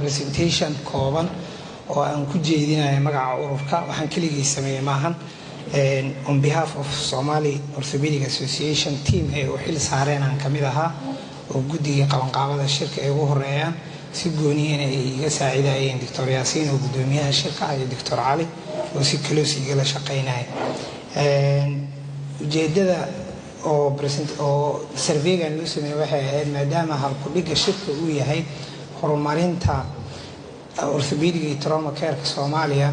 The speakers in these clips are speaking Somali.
presentation kooban oo aan ku jeedinayo magaca ururka waxaan keligii sameeyay maahan on behalf of Somali Orthopedic Association team ee u xil saareen aan kamid ahaa oo guddiga qabanqaabada shirka ee ugu horeeyaan si gooniina ay iga saacidayeen Dr. Yaasiin oo gudoomiyaha shirka iyo Dr. Cali oo si close igala shaqeynay ujeedada oo survey-gan loo sameeyay waxay ahayd maadaama halku dhiga shirka uu yahay horumarinta orthopedic iyo trauma care Soomaaliya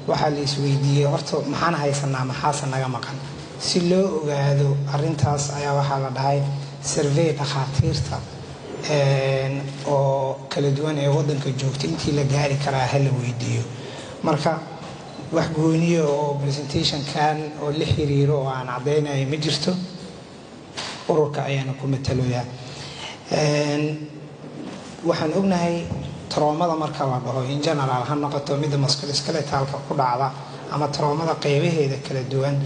waxa la isweydiiyay horta maxaan haysanaa maxaa naga maqan si loo ogaado arintaas ayaa waxa la dhahay survey dhakhaatiirta oo kala duwan ee wadanka joogta intii la gaari karaa hal weydiiyo marka wax gooniyo oo presentation kan oo la xiriiro oo aan cadeynay ma jirto ururka ayaana ku mataloyaa waxaan ognahay traumada marka la dhaho in general ha noqoto mid musculoskeletalka ku dhacda ama traumada qaybaheeda kala duwan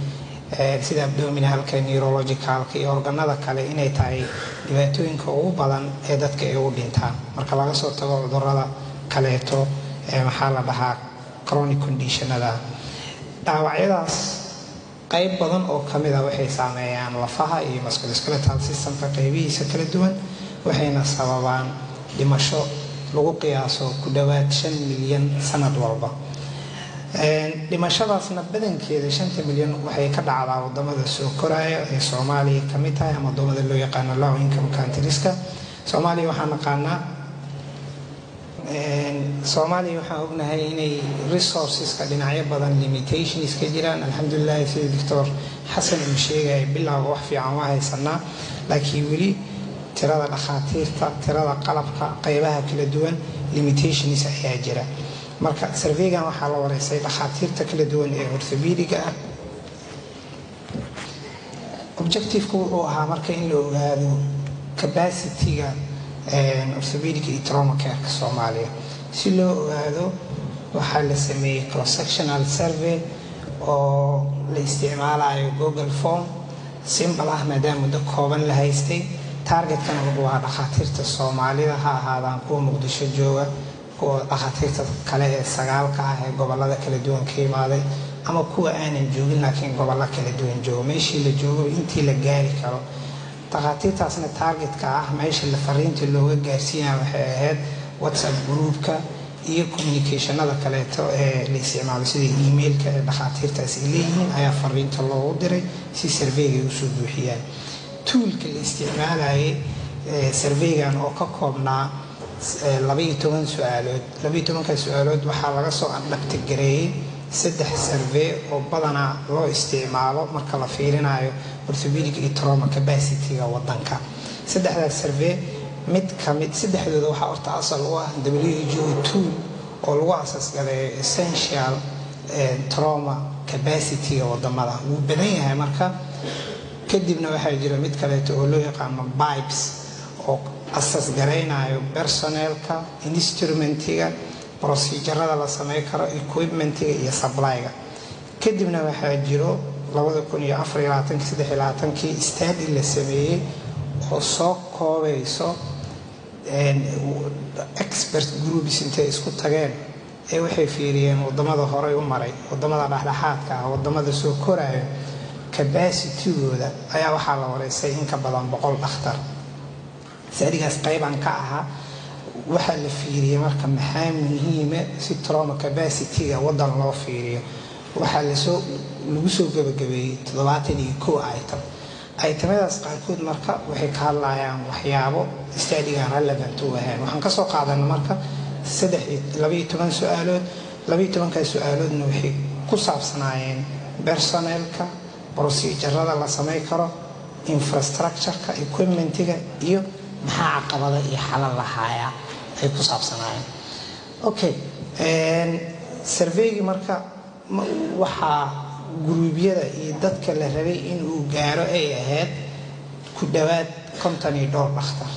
sida abdominalka neurologicalka iyo organada kale inay tahay dhibaatooyinka ugu badan ee dadka ay u dhintaan marka laga soo tago cudurrada kaleeto maxaa la dhahaa chronic conditionada dhaawacyadaas qayb badan oo kamid ah waxay saameeyaan lafaha iyo musculoskeletal systemka qaybihiisa kala duwan waxayna sababaan dhimasho lagu qiyaaso ku dhawaad 5 milyan sanad walba dhimashadaasna badankeeda 5 milyan waxay ka dhacdaa wadamada soo koraya ee Soomaaliya kamid tahay ama wadamada loo yaqaan low income countries-ka Soomaaliya waxaan naqaanaa Soomaaliya waxaan ognahay inay resources-ka dhinacyo badan limitations ka jiraan alxamdulillah sida Dr. Xasan uu sheegay bilaa wax fiican waa haysanaa laakiin wali tirada dhakhaatiirta tirada qalabka qaybaha kala duwan limitations ayaa jira marka survey-gan waxaa la wareysay dhakhaatiirta kala duwan ee orthopedic-ga ah objective-ku wuxuu ahaa marka in la ogaado capacity-ga orthopedic iyo trauma care Soomaaliya si loo ogaado waxaa la sameeyay cross sectional survey oo la isticmaalayo Google Form simple ah maadaama muddo kooban la haystay target-kan wuxuu ahaa dhakhaatiirta Soomaalida ha ahaadaan kuwa Muqdisho jooga kuwa dhakhaatiirta kale ee sagaalka ah ee gobolada kala duwan ka yimaaday ama kuwa aanan joogin laakiin gobolada kala duwan jooga meeshii la joogo intii la gaari karo dhakhaatiirtaasna target-ka ah meesha la fariinta looga gaarsiinayo waxay ahayd WhatsApp group-ka iyo communication-nada kaleeto ee la isticmaalo sida email-ka ee dhakhaatiirtaas ay leeyihiin ayaa fariinta loogu diray si survey-ga u soo buuxiyaan tool-ka la isticmaalayay survey-gan oo ka koobnaa 12 su'aalood 12 su'aalood waxaa laga soo adaptgareeyay 3 survey oo badanaa loo isticmaalo marka la fiirinayo orthopedic iyo trauma capacity-ga wadanka 3 survey mid kamid saddexdooda waxa horta asal u ah WHO2 oo lagu asaas galay essential trauma capacity-ga wadamada uu badan yahay marka kadibna waxaa jira mid kaleeto oo loo yaqaan BIPES oo asas gareynayo personnel-ka instrument-iga procedure-rada la sameey karo equipment-iga iyo supply-ga kadibna waxaa jiro 2024-2023 study la sameeyay oo soo koobayso expert groups intay isku tageen ee waxay fiiriyeen wadamada hore u maray wadamada dhexdhexaadka ah wadamada soo koraya capacity-gooda ayaa waxaa la wareysay in ka badan 100 dhakhtar saarigaas qayban ka aha waxa la fiiriyay marka maxaa muhiim ah si trauma capacity-ga wadan loo fiiriyo waxa lagu soo gabagabeeyay 71 itemadaas qaarkood marka waxay ka hadlayaan waxyaabo study-gan relevant u ah waxaan ka soo qaadanay marka 12 su'aalood 12 su'aaloodna waxay ku saabsanaayeen personnel-ka procedure-rada la sameey karo infrastructure-ka equipment-iga iyo maxaa caqabada iyo xalal lahaaya ay ku saabsanaayeen okay survey-gi marka waxa guruubyada iyo dadka la rabay in uu gaaro ay ahayd ku dhawaad 52 dhakhtar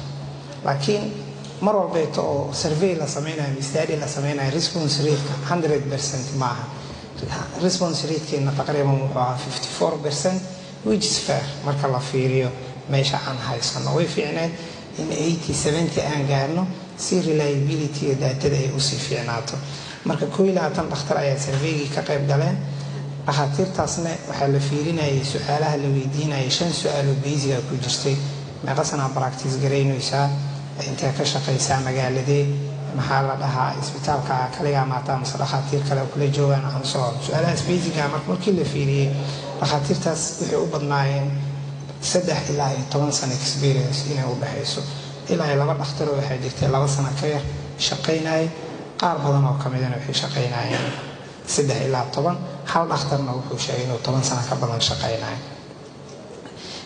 laakiin mar walba oo survey la sameynayo study la sameynayo response rate 100% maaha response rate-keena taqriiban wuxuu ahaa 54% which is fair marka la fiiriyo meesha aan haysano way fiicneed in 80-70 aan gaarno si reliability daatada ay usii fiicnaato. marka 21 dhakhtar ayaa survey ka qayb galeen. dhakhaatiirtaasna waxaa la fiirinayay su'aalaha la weydiinayay 5 su'aal oo basic ah ku jirtay. meeqa sana practice gareynaysaa, intee ka shaqaysaa magaaladee, maxaa la dhahaa isbitaalka kaliya maata ama dhakhaatiir kale kula joogaan aan soo su'aalahaas basic ah markii la fiiriyay dhakhaatiirtaas waxay u badnaayeen 3 ilaa 10 sano experience inay u dhaxayso. ilaa 2 dhakhtar oo waxay jirtay 2 sano ka yar shaqaynayay, qaar badan oo kamidana waxay shaqaynayeen 3 ilaa 10. hal dhakhtarna wuxuu sheegay inuu 10 sano ka badan shaqaynayo.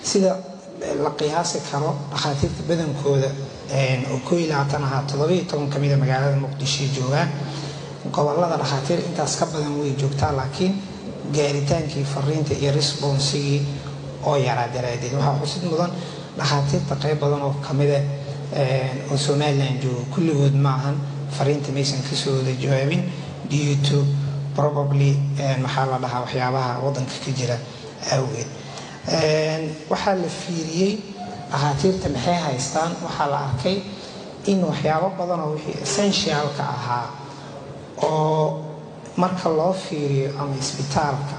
sida la qiyaasi karo dhakhaatiirta badankooda oo 21 aha 17 kamida magaalada Muqdisho joogaan. gobolada dhakhaatiir intaas ka badan way joogtaa, laakiin gaaritaankii fariinta iyo responsigii oo yaraa daraadeed waxaa xusid mudan dhakhaatiirta qayb badan oo kamida oo Somaliland joogo kulligood maahan fariinta maysan ka soo wada jawaabin due to probably maxaa la dhahaa waxyaabaha wadanka ka jira awgeed. waxaa la fiiriyay dhakhaatiirta maxay haystaan. waxaa la arkay in waxyaabo badan oo wixii essentialka ahaa oo marka loo fiiriyo ama isbitaalka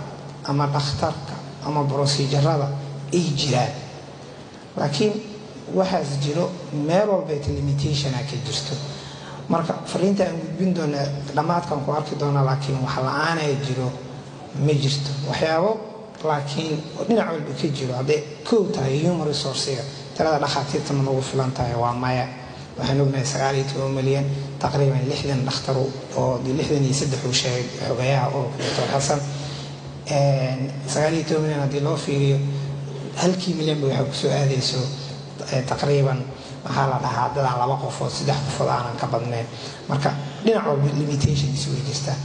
ama dhakhtarka ama procedurada ay jiraan, laakiin waxaas jiro meel walba limitation ka jirto. marka fariinta aan gudbin doona dhamaadkan ku arki doona, laakiin wax la'aan ay jiro ma jirto. waxyaabo laakiin dhinac walba ka jiro hadday koow tahay human resource tirada dhakhaatiirta ma ugu filan tahay waa maya. waxaan ognahay 19 milyan taqriiban 60 dhakhtar oo 63 uu sheegay xogayaha oo Dr. Xasan. 19 milyan hadii loo fiiriyo halkii milyan waxa ku soo aadayso taqriiban waxaa la dhahaa dad 2 qof oo 3 qof oo aan ka badnayn. marka dhinac walba limitations way jirtaa.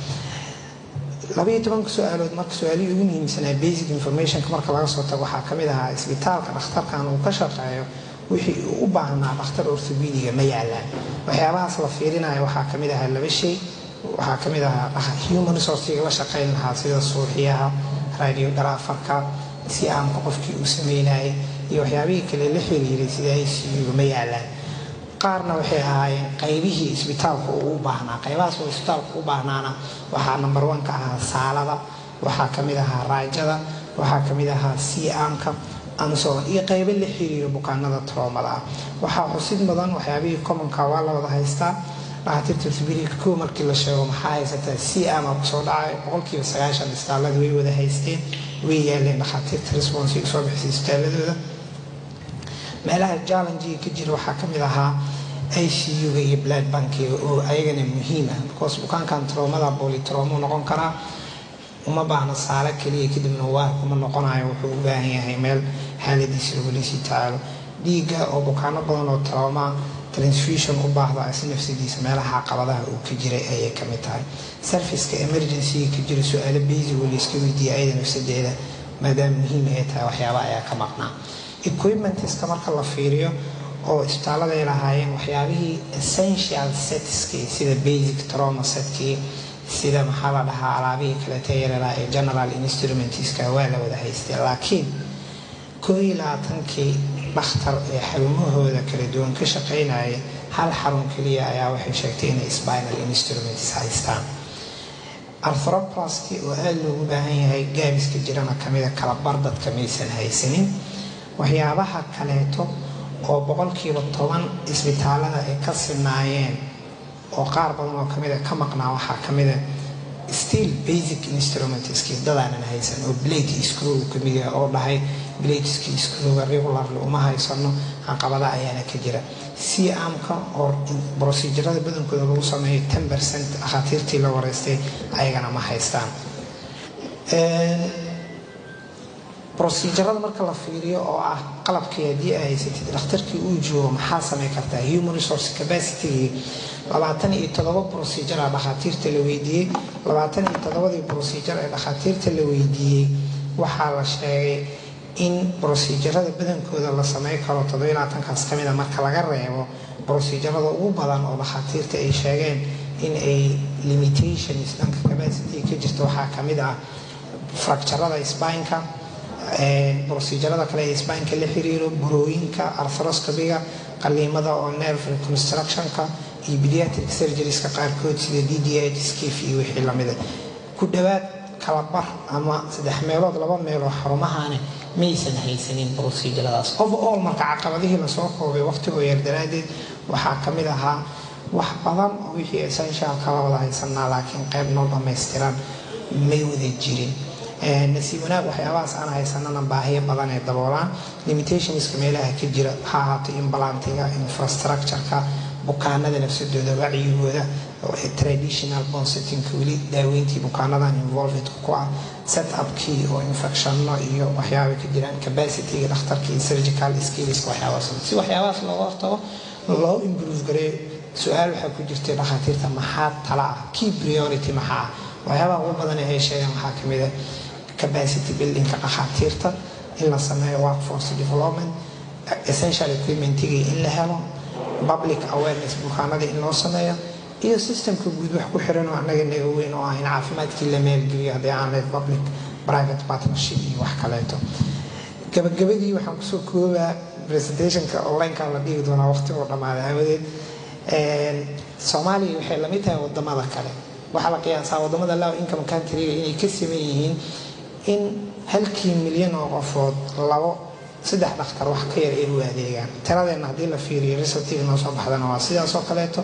12 su'aalood marka su'aalihii ugu muhiimsanaa basic information marka laga soo tago waxaa kamid ahaa isbitaalka dhakhtarkan uu ka shaqeeyo wixii uu u baahnaa dhakhtar orthopedic ma yaalaan. waxyaabahaas la fiirinayo waxaa kamid ahaa 2 shay. waxaa kamid ahaa human resource la shaqeyn lahaa sida suuxiyaha, radiographerka, si aan qofkii u sameynayay iyo waxyaabihii kale la xiriiray sida ICU ma yaalaan. qaarna waxay ahaayeen qaybihii isbitaalka uu u baahnaa. qaybahaas oo isbitaalka u baahnaana waxaa number 1 ka ahaa saalada, waxaa kamid ahaa raajada, waxaa kamid ahaa CM-ka anso iyo qaybo la xiriiro bukaanada traumada. waxaa xusid mudan waxyaabihii commonka waa la wada haystaa. dhakhaatiirta orthopedic koo markii la sheego maxaa haysataa CM ku soo dhacay 90% istaalada way wada haysteen, way yaaleen dhakhaatiirta response soo bixisay istaaladooda. meelaha challenge ka jira waxaa kamid ahaa ICU iyo blood bank oo ayagana muhiim ah because bukaankan traumada polytrauma noqon kara uma baahna saala kaliya kadibna waa kuma noqonayo. wuxuu u baahan yahay meel xaaladiisa lagu sii taalo. dhiigga oo bukaano badan oo trauma transfusion u baahda isla nafsidiisa meelaha caqabadaha uu ka jiray ayay kamid tahay. serviceka emergency ka jira su'aalo basic oo la iska weydiiyay aydan nafsadeeda maadaama muhiim ay tahay waxyaaba ayaa ka maqnaa. equipment-iska marka la fiiriyo oo isbitaalada ay lahaayeen waxyaabihii essential setskii sida basic trauma setkii, sida maxaa la dhahaa alaabihii kale tayarada ee general instruments-ka waa la wada haystay. laakiin 21 dhakhtar ee xarumahooda kala duwan ka shaqaynayay hal xarun kaliya ayaa waxay sheegtay inay spinal instruments haystaan. arthroplasty oo aad loogu baahan yahay gaabiska jirana kamida kala bar dadka maysan haysanin. waxyaabaha kaleeto oo 10% isbitaalada ay ka sinaayeen oo qaar badan oo kamid ka maqnaa waxaa kamid still basic instruments dadaanan haysan oo blade screw kamid ah oo dhahay blade screw regularly uma haysano caqabada ayaana ka jira. CM-ka oo procedurada badankooda lagu sameeyo 10% dhakhaatiirtii la wareystay ayagana ma haystaan. procedurada marka la fiiriyo oo ah qalabkii hadii ay haysatid dhakhtarkii uu joogo maxaa sameyn kartaa human resource capacity 27 procedure dhakhaatiirta la weydiiyay. 27 procedure ee dhakhaatiirta la weydiiyay waxaa la sheegay in procedurada badankooda la sameyn karo 27kaas kamid ah marka laga reebo procedurada ugu badan oo dhakhaatiirta ay sheegeen in ay limitations dhanka capacity ka jirto. waxaa kamid ah fracturada spine-ka, procedurada kale ee spine-ka la xiriiro, burooyinka, arthroscopy-ga, qaliimada oo nerve reconstruction-ka iyo pediatric surgeries ka qaarkood sida DDH skiff iyo wixii la mid ah ku dhawaad kala bar ama 3 meelood 2 meelood xarumahaani maysan haysanin proceduradaas overall marka caqabadihii la soo koobay waqtiga yar daraadeed waxaa ka mid ahaa wax badan oo wixii essential kala wada haysanaa laakiin qayb noo dhammaystiran may wada jirin nasiib wanaag waxyaabahaas aan haysanana baahiyo badan ee daboolaan limitationska meelaha ka jira ha ahaato implantiga infrastructureka bukaanada nafsadooda wacyigooda traditional bone setting weli daaweyntii bukaanadan involved ku ah set-upkii oo infectionno iyo waxyaaba ka jiraan capacityga dhakhtarkii surgical skills waxyaabahaas si waxyaabahaas looga hortago loo improve gareeyo su-aal waxaa ku jirtay dhakhaatiirta maxaa tala ah key priority maxaa waxyaabaha ugu badan ee ay sheegaan waxaa ka mid ah capacity buildingka dhakhaatiirta in la sameeyo workforce development essential equipmentiga in la helo public awareness bukaanada in loo sameeyo iyo systemka guud wax ku xiran oo anaga naga weyn oo ah in caafimaadkii la maalgeliyo haddii aan leed public private partnership iyo wax kaleeto gabagabadii waxaan kusoo koobaa presentationka online-ka la dhigi doonaa waqti oo dhammaaday aawadeed Soomaaliya waxay la mid tahay wadamada kale waxaa la qiyaasaa wadamada low income country-ga inay ka siman yihiin in halkii milyan oo qofood 2-3 dhakhtar wax ka yar ay u adeegaan tiradeena haddii la fiiriyo resultiga noo soo baxdana waa sidaas oo kaleeto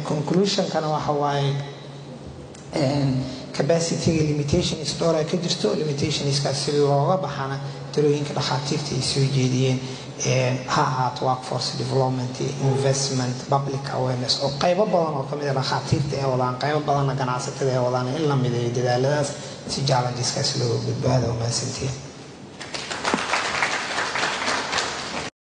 conclusion-kana waxa waaye capacity limitations dhowr ay ka jirto limitationskaas si looga baxana talooyinka dhakhaatiirta ay soo jeediyeen ha ahaato workforce development investment public awareness oo qaybo badan oo kamid ah dhakhaatiirta ee wadaan qaybo badanna ganacsatada ee wadaan in la mideeyo dadaaladaas si challengeskaas looga gudbaado maasantiin